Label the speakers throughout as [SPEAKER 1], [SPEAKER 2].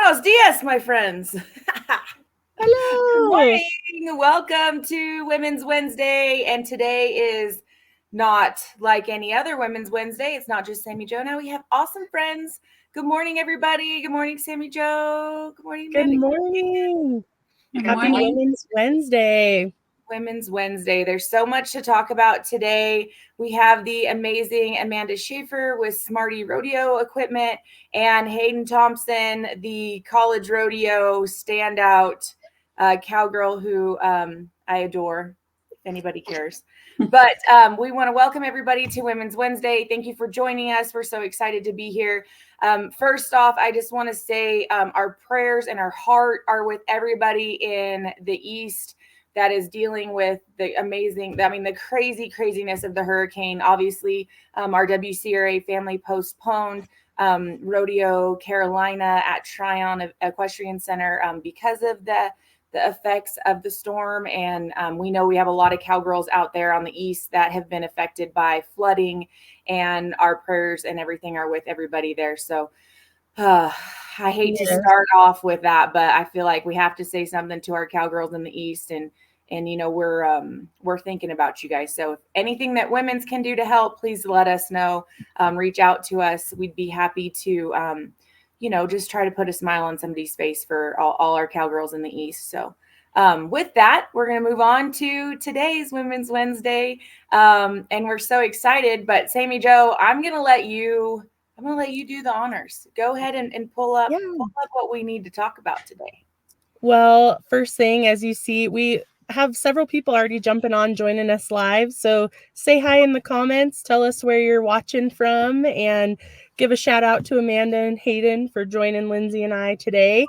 [SPEAKER 1] Buenos dias, my friends. Good
[SPEAKER 2] Hello.
[SPEAKER 1] morning. Welcome to Women's Wednesday. And today is not like any other Women's Wednesday. It's not just Sammy Joe. Now we have awesome friends. Good morning, everybody. Good morning, Sammy Joe. Good morning,
[SPEAKER 2] Good
[SPEAKER 1] Amanda.
[SPEAKER 2] morning.
[SPEAKER 3] Good
[SPEAKER 2] Happy
[SPEAKER 3] morning.
[SPEAKER 2] Women's Wednesday.
[SPEAKER 1] Women's Wednesday. There's so much to talk about today. We have the amazing Amanda Schaefer with Smarty Rodeo equipment and Hayden Thompson, the college rodeo standout cowgirl who I adore, if anybody cares. But we want to welcome everybody to Women's Wednesday. Thank you for joining us. We're so excited to be here. First off, I just want to say our prayers and our heart are with everybody in the East that is dealing with the craziness of the hurricane. Obviously, our WCRA family postponed Rodeo Carolina at Tryon Equestrian Center because of the effects of the storm. And we know we have a lot of cowgirls out there on the East that have been affected by flooding, and our prayers and everything are with everybody there. So I hate to start off with that, but I feel like we have to say something to our cowgirls in the East, and you know, we're thinking about you guys. So if anything that women's can do to help, please let us know. Reach out to us. We'd be happy to just try to put a smile on somebody's face for all our cowgirls in the East. So with that, we're going to move on to today's Women's Wednesday, and we're so excited. But Sammy Joe, I'm going to let you do the honors. Go ahead and pull up what we need to talk about today.
[SPEAKER 2] Well, first thing, as you see, we have several people already jumping on, joining us live. So say hi in the comments, tell us where you're watching from, and give a shout out to Amanda and Hayden for joining Lindsay and I today.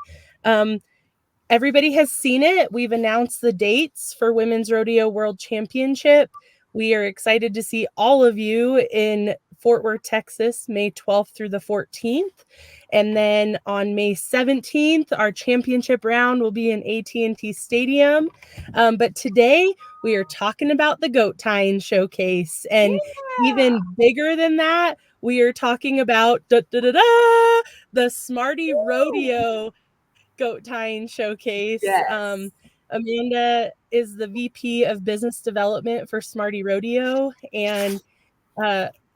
[SPEAKER 2] Everybody has seen it. We've announced the dates for Women's Rodeo World Championship. We are excited to see all of you in Fort Worth, Texas, May 12th through the 14th. And then on May 17th, our championship round will be in AT&T Stadium. But today we are talking about the goat tying showcase. And even bigger than that, we are talking about the Smarty Rodeo goat tying showcase.
[SPEAKER 1] Yes.
[SPEAKER 2] Amanda is the VP of Business Development for Smarty Rodeo. And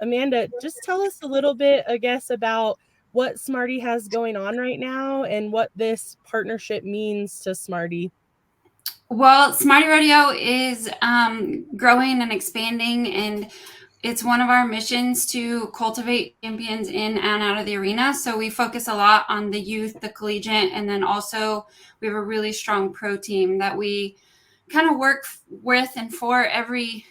[SPEAKER 2] Amanda, just tell us a little bit, I guess, about what Smarty has going on right now and what this partnership means to Smarty.
[SPEAKER 3] Well, Smarty Rodeo is growing and expanding, and it's one of our missions to cultivate champions in and out of the arena. So we focus a lot on the youth, the collegiate, and then also we have a really strong pro team that we kind of work with and for every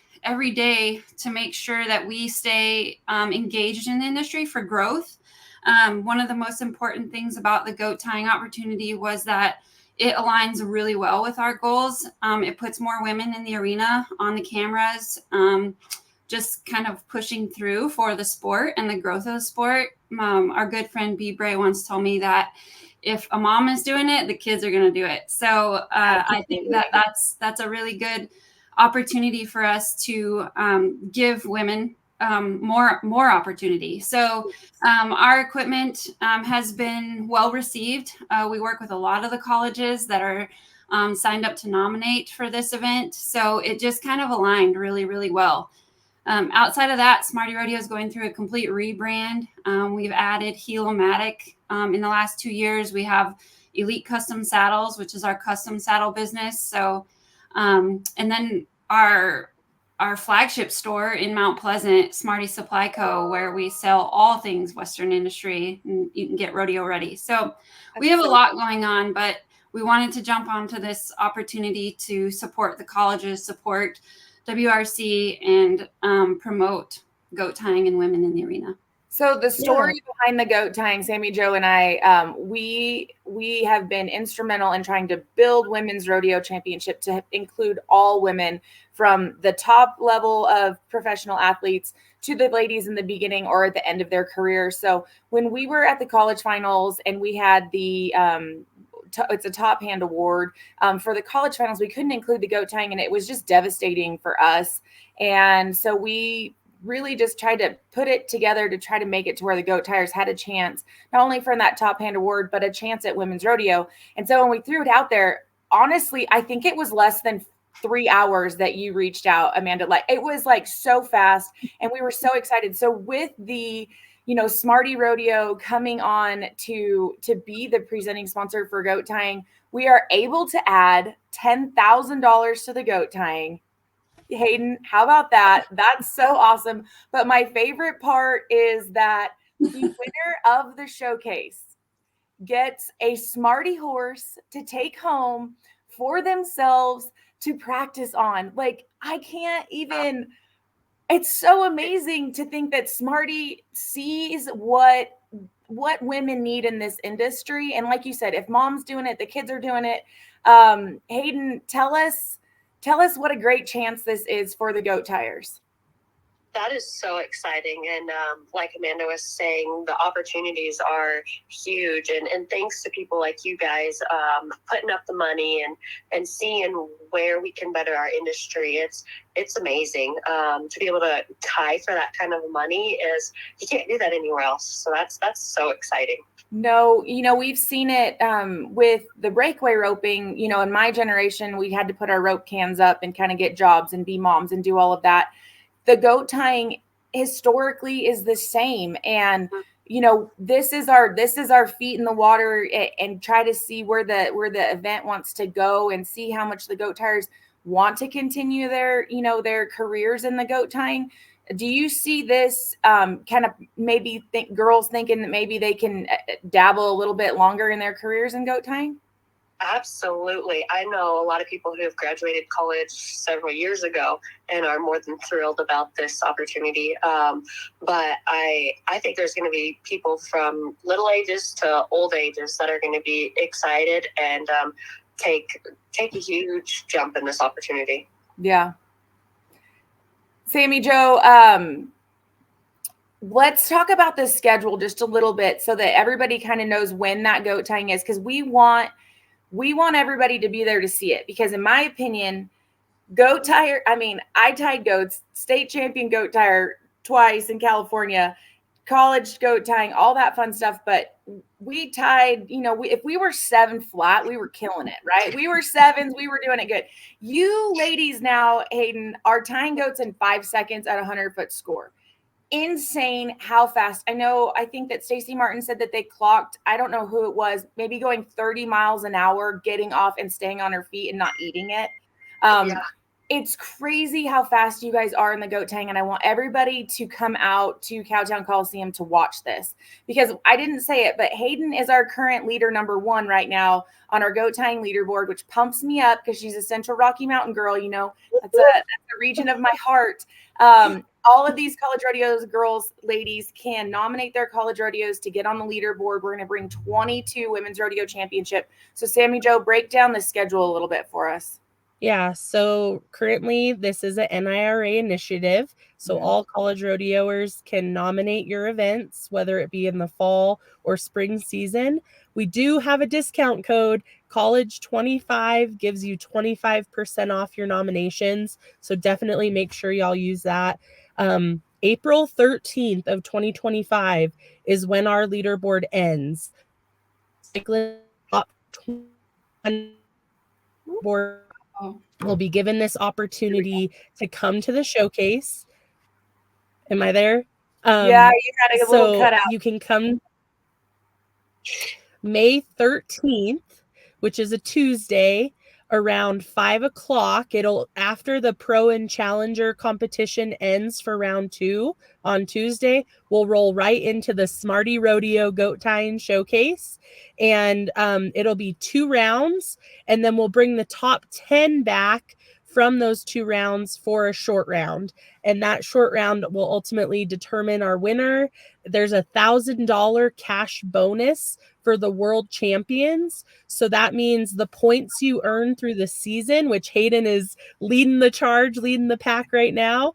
[SPEAKER 3] day to make sure that we stay engaged in the industry for growth. One of the most important things about the goat tying opportunity was that it aligns really well with our goals. It puts more women in the arena on the cameras, just kind of pushing through for the sport and the growth of the sport. Our good friend B. Bray once told me that if a mom is doing it, the kids are going to do it. So I think that's a really good opportunity for us to give women more opportunity. So our equipment has been well received. We work with a lot of the colleges that are signed up to nominate for this event. So it just kind of aligned really, really well. Outside of that, Smarty Rodeo is going through a complete rebrand. We've added Helomatic. In the last 2 years, we have Elite Custom Saddles, which is our custom saddle business. So, and then our flagship store in Mount Pleasant, Smarty Supply Co., where we sell all things Western industry, and you can get rodeo ready. So we have a lot going on, but we wanted to jump onto this opportunity to support the colleges, support WRC, and promote goat tying and women in the arena.
[SPEAKER 1] So the story behind the goat tying, Sammy Joe and I, we have been instrumental in trying to build Women's Rodeo Championship to include all women, from the top level of professional athletes to the ladies in the beginning or at the end of their career. So when we were at the college finals and we had the it's a top hand award for the college finals, we couldn't include the goat tying, and it was just devastating for us. And so we really just tried to put it together to try to make it to where the goat tires had a chance, not only for that top hand award, but a chance at women's rodeo. And so when we threw it out there, honestly, I think it was less than 3 hours that you reached out, Amanda. Like, it was like so fast, and we were so excited. So with the, Smarty Rodeo coming on to be the presenting sponsor for goat tying, we are able to add $10,000 to the goat tying. Hayden, how about that? That's so awesome. But my favorite part is that the winner of the showcase gets a Smarty horse to take home for themselves to practice on. Like, I can't even, it's so amazing to think that Smarty sees what women need in this industry. And like you said, if mom's doing it, the kids are doing it. Hayden, tell us what a great chance this is for the goat tires.
[SPEAKER 4] That is so exciting. And like Amanda was saying, the opportunities are huge. And thanks to people like you guys putting up the money and seeing where we can better our industry. It's amazing to be able to tie for that kind of money. Is you can't do that anywhere else. So that's so exciting.
[SPEAKER 1] No, we've seen it with the breakaway roping. In my generation, we had to put our rope cans up and kind of get jobs and be moms and do all of that. The goat tying historically is the same. And, this is our feet in the water and try to see where the event wants to go and see how much the goat tyers want to continue their careers in the goat tying. Do you see this kind of maybe girls thinking that maybe they can dabble a little bit longer in their careers in goat tying?
[SPEAKER 4] Absolutely. I know a lot of people who have graduated college several years ago and are more than thrilled about this opportunity. But I think there's going to be people from little ages to old ages that are going to be excited and take a huge jump in this opportunity.
[SPEAKER 1] Yeah. Sammy Jo, let's talk about the schedule just a little bit so that everybody kind of knows when that goat tying is, because we want everybody to be there to see it. Because in my opinion, goat tire, I tied goats, state champion goat tire twice in California, college goat tying, all that fun stuff. But we tied, if we were 7 flat, we were killing it, right? We were 7s, we were doing it good. You ladies now, Hayden, are tying goats in 5 seconds at a 100-foot score. Insane how fast. I think that Stacy Martin said that they clocked, I don't know who it was, maybe going 30 miles an hour, getting off and staying on her feet and not eating it. Yeah. It's crazy how fast you guys are in the goat tying, and I want everybody to come out to Cowtown Coliseum to watch this, because I didn't say it, but Hayden is our current leader number 1 right now on our goat tying leaderboard, which pumps me up because she's a Central Rocky Mountain girl. That's a region of my heart. All of these college rodeos girls, ladies, can nominate their college rodeos to get on the leaderboard. We're going to bring 22 women's rodeo championship. So Sammy Jo, break down the schedule a little bit for us.
[SPEAKER 2] Yeah, so currently this is an NIRA initiative. So all college rodeoers can nominate your events, whether it be in the fall or spring season. We do have a discount code. College25 gives you 25% off your nominations. So definitely make sure y'all use that. April 13th of 2025 is when our leaderboard ends. Top 20 board will be given this opportunity to come to the showcase. Am I there?
[SPEAKER 1] Yeah, you had a little cutout.
[SPEAKER 2] You can come May 13th, which is a Tuesday, around 5 o'clock. After the pro and challenger competition ends for round 2 on Tuesday, we'll roll right into the Smarty Rodeo goat tying showcase. And it'll be 2 rounds, and then we'll bring the top 10 back from those 2 rounds for a short round. And that short round will ultimately determine our winner. There's a $1,000 cash bonus for the world champions. So that means the points you earn through the season, which Hayden is leading the charge, leading the pack right now,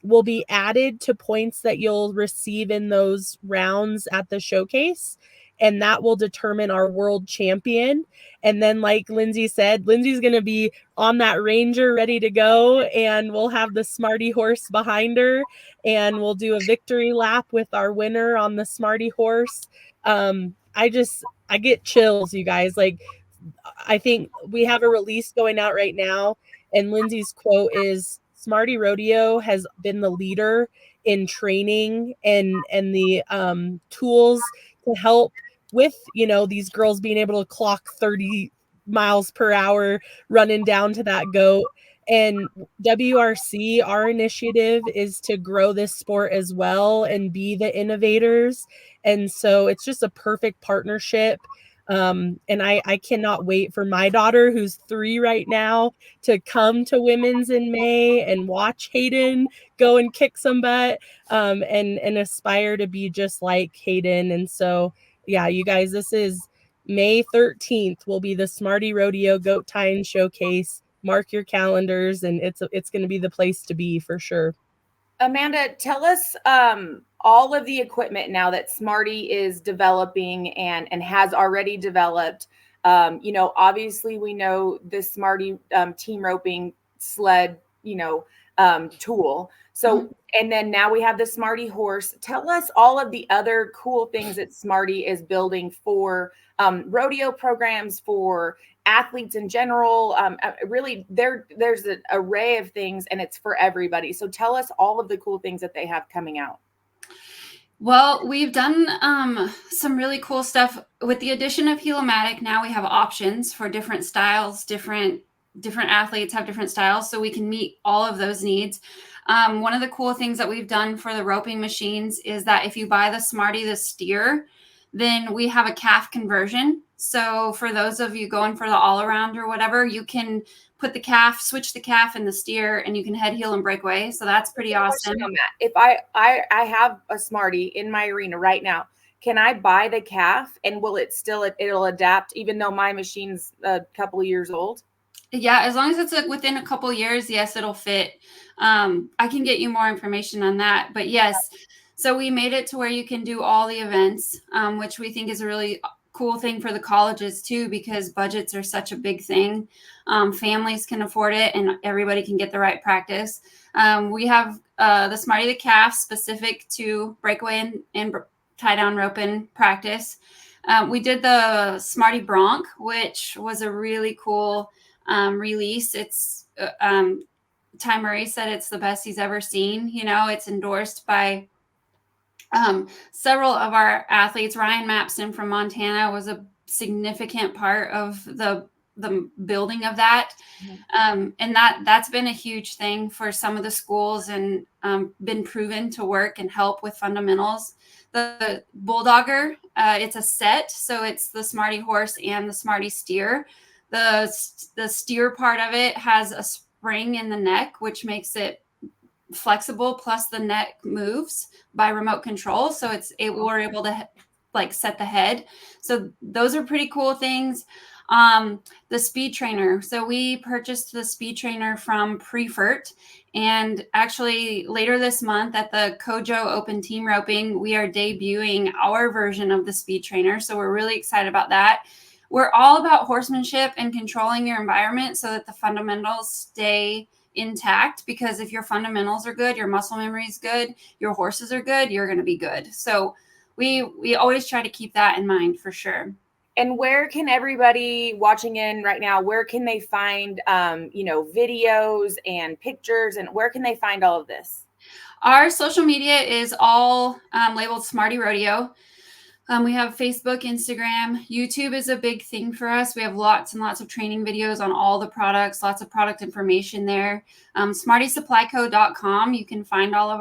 [SPEAKER 2] will be added to points that you'll receive in those rounds at the showcase. and that will determine our world champion. And then, like Lindsay said, Lindsay's going to be on that Ranger ready to go, and we'll have the Smarty horse behind her, and we'll do a victory lap with our winner on the Smarty horse. I get chills, you guys. Like, I think we have a release going out right now, and Lindsay's quote is, Smarty Rodeo has been the leader in training and the tools to help with, these girls being able to clock 30 miles per hour running down to that goat. And WRC, our initiative is to grow this sport as well and be the innovators. And so it's just a perfect partnership. And I cannot wait for my daughter, who's 3 right now, to come to Women's in May and watch Hayden go and kick some butt, and aspire to be just like Hayden. And so, yeah, you guys, this is May 13th will be the Smarty Rodeo Goat Tying Showcase. Mark your calendars, and it's going to be the place to be for sure.
[SPEAKER 1] Amanda, tell us all of the equipment now that Smarty is developing and has already developed. Obviously we know the Smarty team roping sled, tool. So, and then now we have the Smarty horse. Tell us all of the other cool things that Smarty is building for rodeo programs, for athletes in general. Really, there's an array of things, and it's for everybody. So tell us all of the cool things that they have coming out.
[SPEAKER 3] Well, we've done some really cool stuff with the addition of Helomatic. Now we have options for different styles. Different athletes have different styles, so we can meet all of those needs. One of the cool things that we've done for the roping machines is that if you buy the Smarty, the steer, then we have a calf conversion. So for those of you going for the all around or whatever, you can put the calf, switch the calf and the steer, and you can head, heel, and breakaway. So that's pretty awesome.
[SPEAKER 1] If I have a Smarty in my arena right now, can I buy the calf, and will it'll adapt even though my machine's a couple of years old?
[SPEAKER 3] Yeah, as long as it's within a couple of years, yes, it'll fit. I can get you more information on that, but yes. So we made it to where you can do all the events, which we think is a really cool thing for the colleges too, because budgets are such a big thing. Families can afford it, and everybody can get the right practice. We have the Smarty the calf specific to breakaway and tie down roping practice. We did the Smarty Bronc, which was a really cool release. It's Ty Murray said it's the best he's ever seen. It's endorsed by several of our athletes. Ryan Mapson from Montana was a significant part of the building of that. And that's been a huge thing for some of the schools, and been proven to work and help with fundamentals. The Bulldogger, it's a set. So it's the Smarty horse and the Smarty steer. The steer part of it has a spring in the neck, which makes it flexible, plus the neck moves by remote control. So we're able to set the head. So those are pretty cool things. The speed trainer. So we purchased the speed trainer from Prefert, and actually later this month at the Kojo Open Team Roping, we are debuting our version of the speed trainer. So we're really excited about that. We're all about horsemanship and controlling your environment so that the fundamentals stay intact, because if your fundamentals are good, your muscle memory is good, your horses are good, you're going to be good. So we always try to keep that in mind for sure.
[SPEAKER 1] And where can everybody watching in right now, where can they find, videos and pictures, and where can they find all of this?
[SPEAKER 3] Our social media is all labeled Smarty Rodeo. We have Facebook, Instagram, YouTube is a big thing for us. We have lots and lots of training videos on all the products, lots of product information there. SmartySupplyCo.com. You can find all of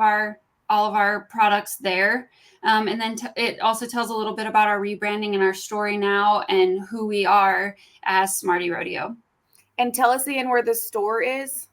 [SPEAKER 3] our products there. And then it also tells a little bit about our rebranding and our story now and who we are as Smarty Rodeo.
[SPEAKER 1] And tell us again where the store is.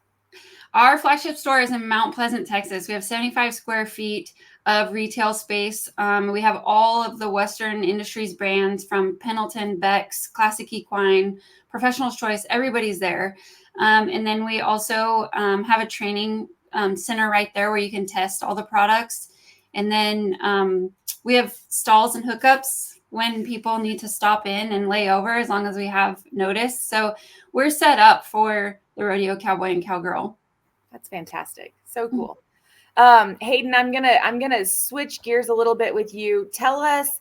[SPEAKER 3] Our flagship store is in Mount Pleasant, Texas. We have 75 square feet of retail space. We have all of the Western Industries brands from Pendleton, Beck's, Classic Equine, Professional's Choice. Everybody's there. And then we also have a training center right there where you can test all the products. And then we have stalls and hookups when people need to stop in and lay over, as long as we have notice. So we're set up for the rodeo cowboy and cowgirl.
[SPEAKER 1] That's fantastic. So cool. Hayden, I'm gonna switch gears a little bit with you. Tell us,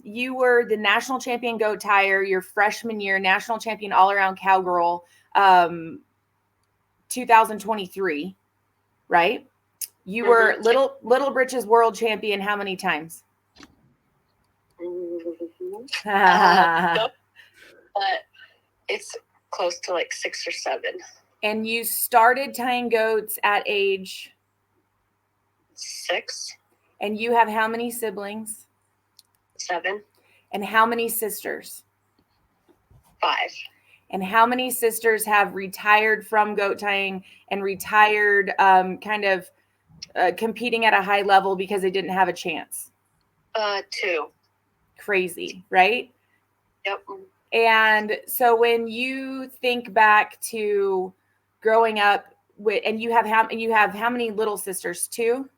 [SPEAKER 1] you were the national champion goat tire your freshman year, national champion all around cowgirl, 2023, right? You were Little Britches world champion how many times?
[SPEAKER 4] But it's close to like 6 or 7.
[SPEAKER 1] And you started tying goats at age
[SPEAKER 4] 6.
[SPEAKER 1] And you have how many siblings?
[SPEAKER 4] 7.
[SPEAKER 1] And how many sisters?
[SPEAKER 4] 5.
[SPEAKER 1] And how many sisters have retired from goat tying and retired competing at a high level because they didn't have a chance?
[SPEAKER 4] 2.
[SPEAKER 1] Crazy, right?
[SPEAKER 4] Yep.
[SPEAKER 1] And so when you think back to growing up and you have how many little sisters? 2?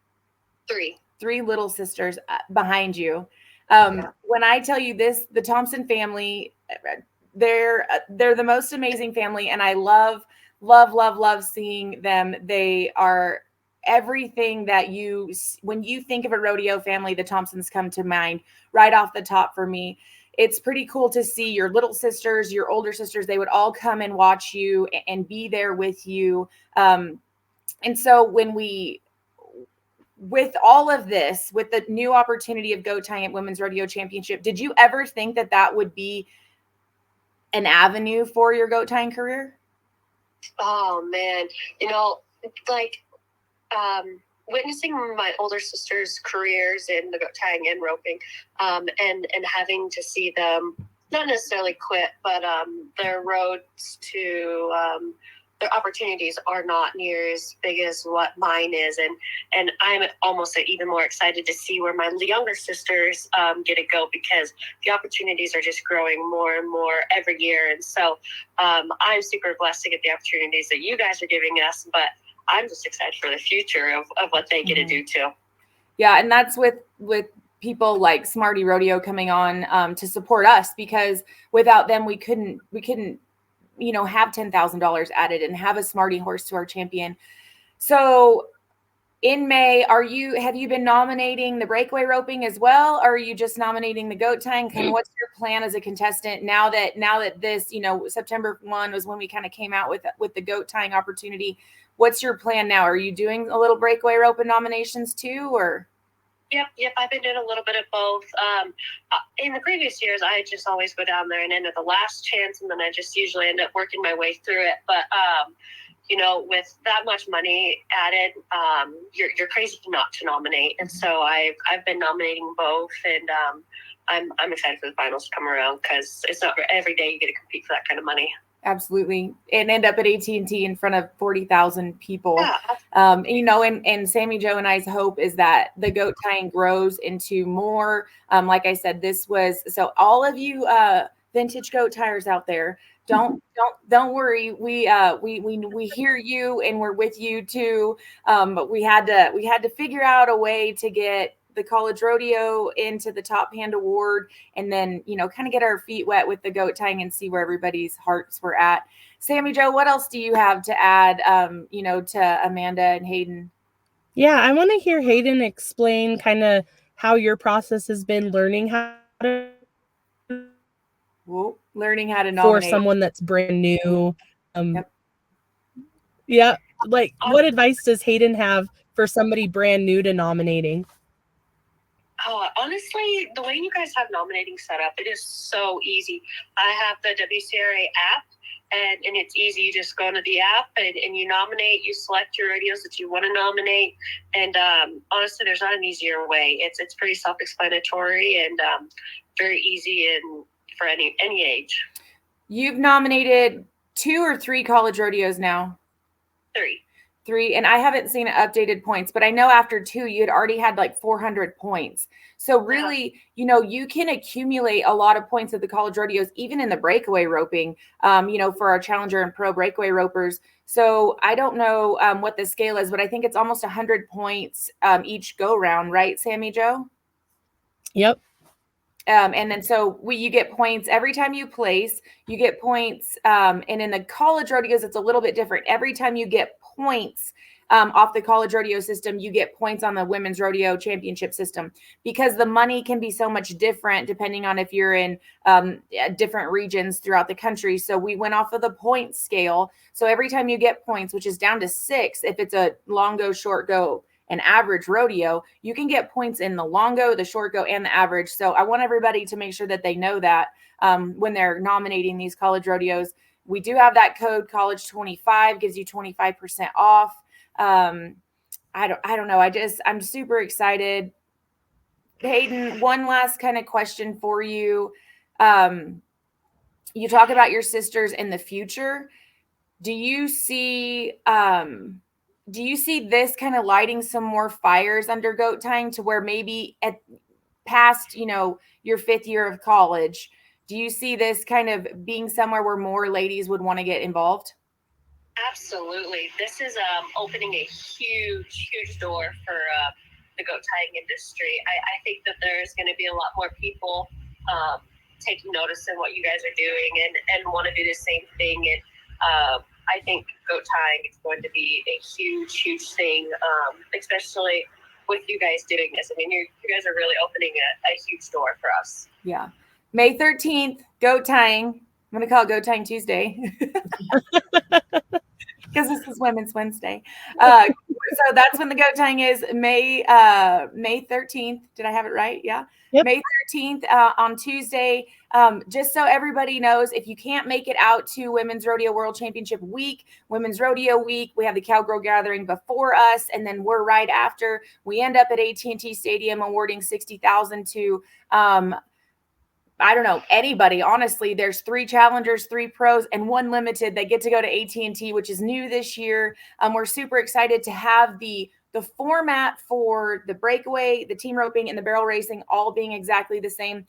[SPEAKER 4] 3.
[SPEAKER 1] 3 little sisters behind you. When I tell you this, the Thompson family, they're the most amazing family, and I love seeing them. They are everything that when you think of a rodeo family, the Thompsons come to mind right off the top for me. It's pretty cool to see your little sisters, your older sisters. They would all come and watch you and be there with you. And so with all of this, with the new opportunity of goat tying at Women's Rodeo Championship, did you ever think that would be an avenue for your goat tying career?
[SPEAKER 4] Oh man, witnessing my older sisters' careers in the goat tying and roping, and having to see them not necessarily quit, but their roads to their opportunities are not near as big as what mine is, and I'm almost even more excited to see where my younger sisters get to go, because the opportunities are just growing more and more every year. And so I'm super blessed to get the opportunities that you guys are giving us, but I'm just excited for the future of what they get to do too.
[SPEAKER 1] Yeah, and that's with people like Smarty Rodeo coming on to support us, because without them we couldn't have $10,000 added and have a Smarty horse to our champion. So in May, have you been nominating the breakaway roping as well, or are you just nominating the goat tying? And what's your plan as a contestant now that this, September 1 was when we kind of came out with the goat tying opportunity? What's your plan now? Are you doing a little breakaway roping nominations too, or?
[SPEAKER 4] Yep. I've been doing a little bit of both. In the previous years, I just always go down there and end at the last chance, and then I just usually end up working my way through it. But with that much money added, you're crazy not to nominate. And so I've been nominating both, and I'm excited for the finals to come around, because it's not every day you get to compete for that kind of money.
[SPEAKER 1] Absolutely. And end up at AT&T in front of 40,000 people.
[SPEAKER 4] Yeah.
[SPEAKER 1] And Sammy Joe and I's hope is that the goat tying grows into more. Like I said, so all of you vintage goat tires out there, don't worry. We hear you and we're with you too. But we had to figure out a way to get the college rodeo into the top hand award, and then kind of get our feet wet with the goat tying and see where everybody's hearts were at. Sammy Joe, what else do you have to add to Amanda and Hayden?
[SPEAKER 2] Yeah, I want to hear Hayden explain kind of how your process has been learning how to
[SPEAKER 1] nominate
[SPEAKER 2] for someone that's brand new.
[SPEAKER 1] Yep.
[SPEAKER 2] Yeah, like what advice does Hayden have for somebody brand new to nominating?
[SPEAKER 4] Oh, honestly, the way you guys have nominating set up, it is so easy. I have the WCRA app, and it's easy. You just go into the app and you nominate, you select your rodeos that you want to nominate. And honestly, there's not an easier way. It's pretty self-explanatory and very easy and for any age.
[SPEAKER 1] You've nominated 2 or 3 college rodeos now? 3, and I haven't seen updated points, but I know after 2 you had already had like 400 points. So really, you can accumulate a lot of points at the college rodeos, even in the breakaway roping, for our challenger and pro breakaway ropers. So I don't know what the scale is, but I think it's almost 100 points each go round, right, Sammy Joe?
[SPEAKER 2] Yep.
[SPEAKER 1] And then so you get points every time you place, you get points. And in the college rodeos, it's a little bit different. Every time you get points off the college rodeo system, you get points on the women's rodeo championship system, because the money can be so much different depending on if you're in different regions throughout the country. So we went off of the point scale. So every time you get points, which is down to 6, if it's a long go, short go, an average rodeo, you can get points in the long go, the short go, and the average. So I want everybody to make sure that they know that when they're nominating these college rodeos. We do have that code, college 25, gives you 25% off. I don't know. I'm super excited. Hayden, one last kind of question for you. You talk about your sisters in the future. Do you see this kind of lighting some more fires under goat tying, to where maybe at past, your 5th year of college, do you see this kind of being somewhere where more ladies would want to get involved?
[SPEAKER 4] Absolutely. This is opening a huge door for the goat tying industry. I think that there's going to be a lot more people taking notice of what you guys are doing and want to do the same thing. And I think goat tying is going to be a huge thing, especially with you guys doing this. I mean, you guys are really opening a huge door for us.
[SPEAKER 1] Yeah. May 13th, goat tying. I'm going to call it Goat Tying Tuesday. Because this is Women's Wednesday. So that's when the goat tying is, May 13th. Did I have it right? Yeah.
[SPEAKER 2] Yep.
[SPEAKER 1] May 13th on Tuesday. Just so everybody knows, if you can't make it out to Women's Rodeo World Championship week, Women's Rodeo week, we have the Cowgirl Gathering before us, and then we're right after. We end up at AT&T Stadium awarding $60,000 to I don't know, anybody. Honestly, there's 3 challengers, 3 pros, and 1 limited. They get to go to AT&T, which is new this year. We're super excited to have the format for the breakaway, the team roping, and the barrel racing all being exactly the same.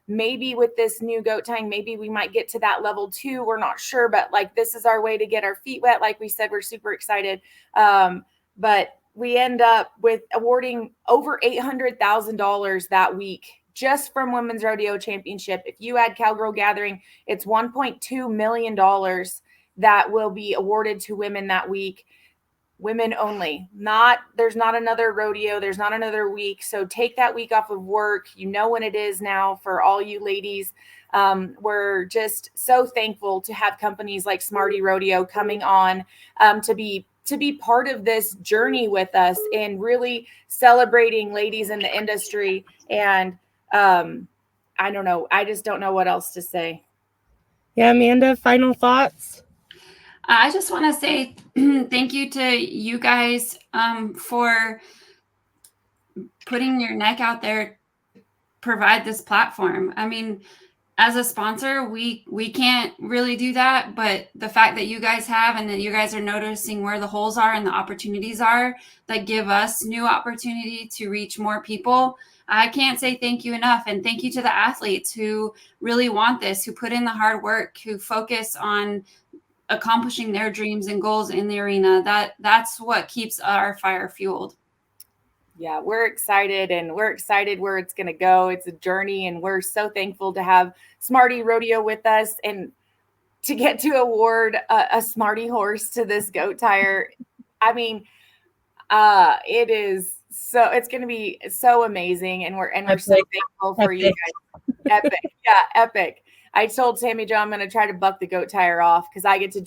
[SPEAKER 1] Maybe with this new goat tying, maybe we might get to that level 2. We're not sure, but this is our way to get our feet wet. Like we said, we're super excited. But we end up with awarding over $800,000 that week, just from Women's Rodeo Championship. If you add Cowgirl Gathering, it's $1.2 million that will be awarded to women that week. Women only. There's not another rodeo. There's not another week. So take that week off of work. You know when it is now for all you ladies. We're just so thankful to have companies like Smarty Rodeo coming on to be part of this journey with us and really celebrating ladies in the industry. And I don't know. I just don't know what else to say.
[SPEAKER 2] Yeah, Amanda, final thoughts?
[SPEAKER 3] I just want to say thank you to you guys for putting your neck out there to provide this platform. I mean, as a sponsor, we can't really do that, but the fact that you guys have, and that you guys are noticing where the holes are and the opportunities are that give us new opportunity to reach more people, I can't say thank you enough. And thank you to the athletes who really want this, who put in the hard work, who focus on accomplishing their dreams and goals in the arena. That's what keeps our fire fueled.
[SPEAKER 1] Yeah, we're excited, and we're excited where it's going to go. It's a journey, and we're so thankful to have Smarty Rodeo with us and to get to award a Smarty horse to this goat tire. I mean, it's going to be so amazing, and we're so thankful for you guys. Epic. Yeah, epic. I told Sammy Jo I'm going to try to buck the goat tire off, because I get to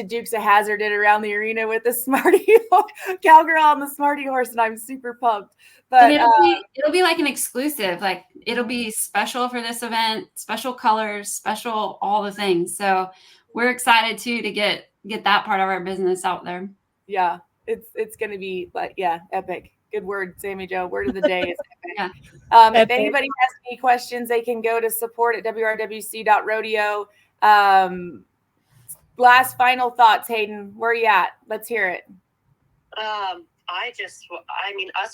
[SPEAKER 1] Dukes a Hazard it around the arena with the Smarty cowgirl on the Smarty horse, and I'm super pumped. But
[SPEAKER 3] it'll be like an exclusive. Like, it'll be special for this event, special colors, special all the things. So we're excited too to get that part of our business out there.
[SPEAKER 1] Yeah, it's going to be, but yeah, epic. Good word, Sammy Jo. Word of the day is epic.
[SPEAKER 3] Yeah.
[SPEAKER 1] If anybody has any questions, they can go to support@wrwc.rodeo. Last final thoughts, Hayden. Where are you at? Let's hear it.
[SPEAKER 4] Us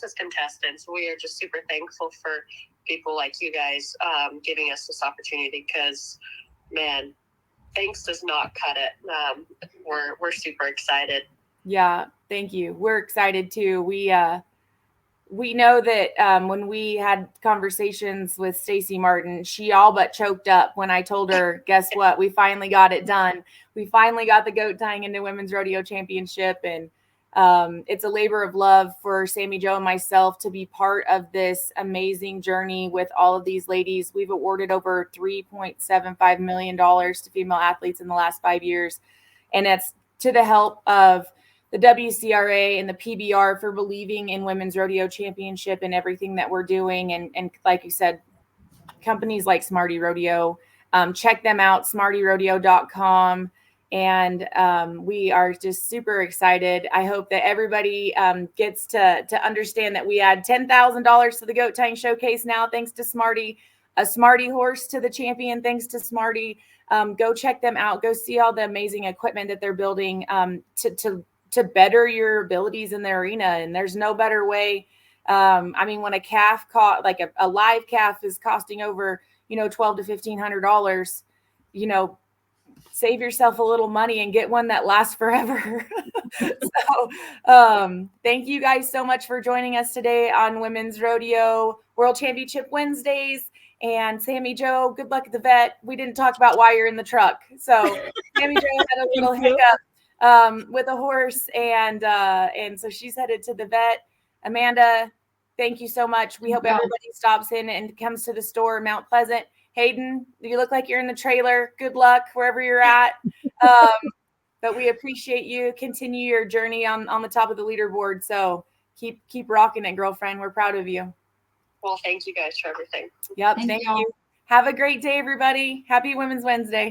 [SPEAKER 4] as contestants, we are just super thankful for people like you guys giving us this opportunity, because, man, thanks does not cut it. We're super excited.
[SPEAKER 1] Yeah, thank you. We're excited too. we know that when we had conversations with Stacy Martin, she all but choked up when I told her, guess what? We finally got it done. We finally got the goat tying into Women's Rodeo Championship. And it's a labor of love for Sammy Jo and myself to be part of this amazing journey with all of these ladies. We've awarded over $3.75 million to female athletes in the last 5 years. And it's to the help of the WCRA and the PBR for believing in Women's Rodeo Championship and everything that we're doing. And like you said, companies like Smarty Rodeo, check them out, smartyrodeo.com. And we are just super excited. I hope that everybody gets to understand that we add $10,000 to the goat tying showcase now, thanks to Smarty, a Smarty horse to the champion, thanks to Smarty. Go check them out. Go see all the amazing equipment that they're building to better your abilities in the arena. And there's no better way. I mean, when a calf like a live calf is costing over, $1,200 to $1,500, save yourself a little money and get one that lasts forever. So thank you guys so much for joining us today on Women's Rodeo World Championship Wednesdays. And Sammy Jo, good luck at the vet. We didn't talk about why you're in the truck. So Sammy Jo had a little hiccup with a horse, and so she's headed to the vet. Amanda, thank you so much. We hope everybody stops in and comes to the store, Mount Pleasant. Hayden, you look like you're in the trailer. Good luck wherever you're at. But we appreciate you. Continue your journey on the top of the leaderboard. So keep rocking it, girlfriend. We're proud of you.
[SPEAKER 4] Well, thank you guys for everything.
[SPEAKER 1] Yep. Thank you. Have a great day, everybody. Happy Women's Wednesday.